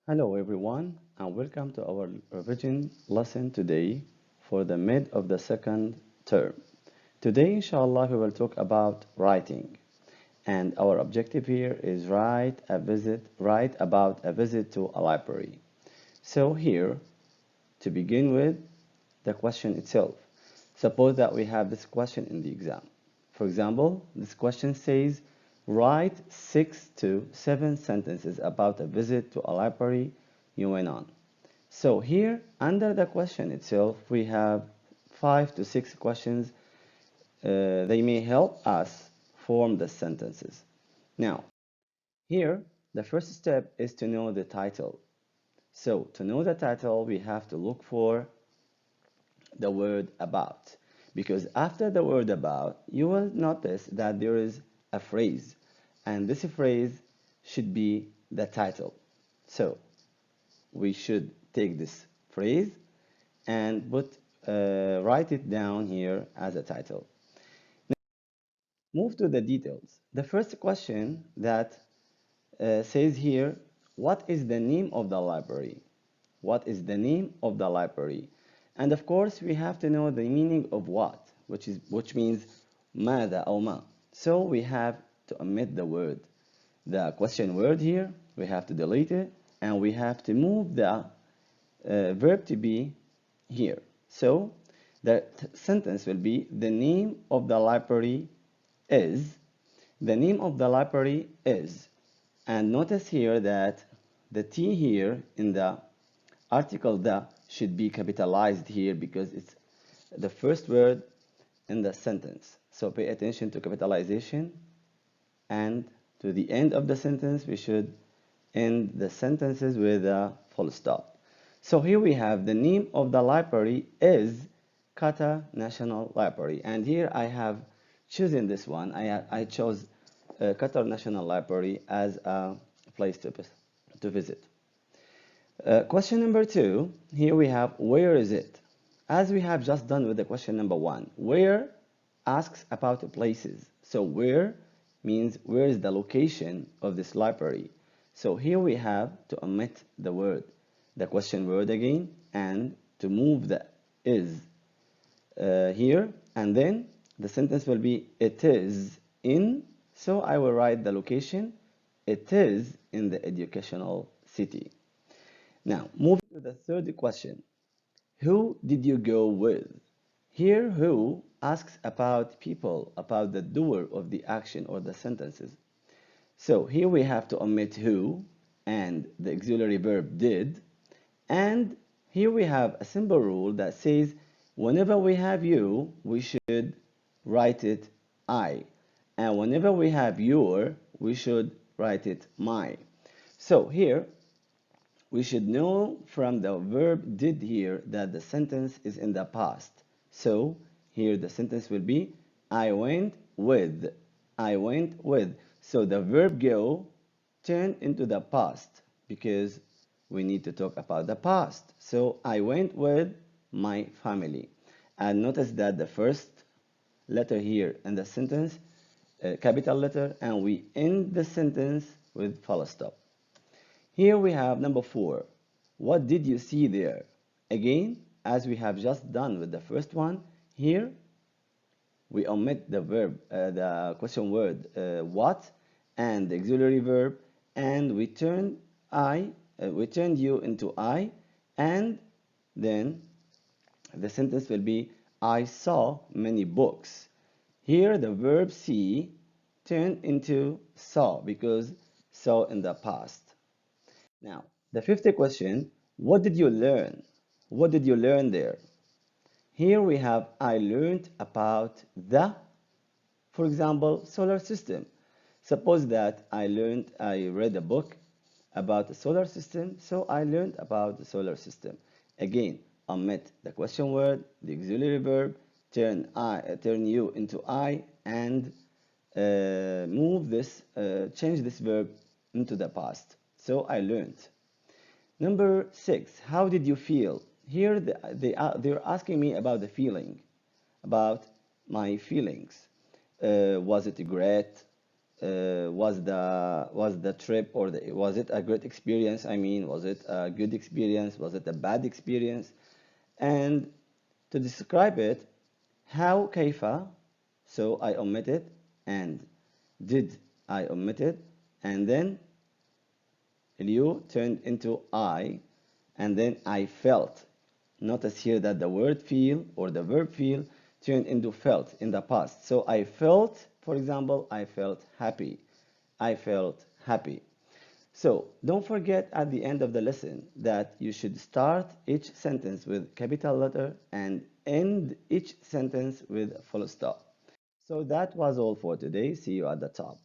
Hello everyone and welcome to our revision lesson today for the mid of the second term. Today inshallah we will talk about writing and our objective here is write about a visit to a library. So here to begin with the question itself. Suppose that we have this question in the exam. For example, this question says write 6 to 7 sentences about a visit to a library you went on. So here, under the question itself, we have 5 to 6 questions. They may help us form the sentences. Now, here, the first step is to know the title. So, to know the title, we have to look for the word about. Because after the word about, you will notice that there is a phrase, and this phrase should be the title. So, we should take this phrase and write it down here as a title. Move to the details. The first question that says here, what is the name of the library? What is the name of the library? And of course, we have to know the meaning of what, which means ماذا أو ما. So we have to omit the word. The question word here, we have to delete it, and we have to move the verb to be here. So the sentence will be the name of the library is. The name of the library is. And notice here that the T here in the article the should be capitalized here because it's the first word in the sentence. So pay attention to capitalization, and to the end of the sentence we should end the sentences with a full stop. So here we have the name of the library is Qatar National Library, and here I have chosen this one. I chose Qatar National Library as a place to visit. Question number 2, here we have where is it? As we have just done with the question number 1, where asks about places. So where means where is the location of this library. So here we have to omit the word, the question word again, and to move the is here, and then the sentence will be it is in. So I will write the location. It is in the educational city. Now, moving to the third question. Who did you go with? Here, who asks about people, about the doer of the action or the sentences. So here we have to omit who and the auxiliary verb did. And here we have a simple rule that says whenever we have you, we should write it I. And whenever we have your, we should write it my. So here we should know from the verb did here that the sentence is in the past. So here the sentence will be I went with. I went with. So the verb go turned into the past because we need to talk about the past. So I went with my family. And notice that the first letter here in the sentence, capital letter, and we end the sentence with full stop. Here we have number 4. What did you see there? Again, as we have just done with the first one, here we omit the verb, the question word what, and the auxiliary verb, and we turn you into I, and then the sentence will be I saw many books. Here the verb see turned into saw because saw in the past. Now, the fifth question, what did you learn? What did you learn there? Here we have I learned about the, for example, solar system. Suppose that I read a book about the solar system, so I learned about the solar system. Again, omit the question word, the auxiliary verb, turn you into I, and change this verb into the past. So I learned. Number 6, how did you feel? Here they're asking me about the feeling, about my feelings. Was it great? was the trip or was it a great experience? I mean, was it a good experience? Was it a bad experience? And to describe it, how كيف, so I omitted, and did I omitted, and then you turned into I, and then I felt. Notice here that the word feel or the verb feel turned into felt in the past. So I felt, for example, I felt happy. I felt happy. So don't forget at the end of the lesson that you should start each sentence with capital letter and end each sentence with full stop. So that was all for today. See you at the top.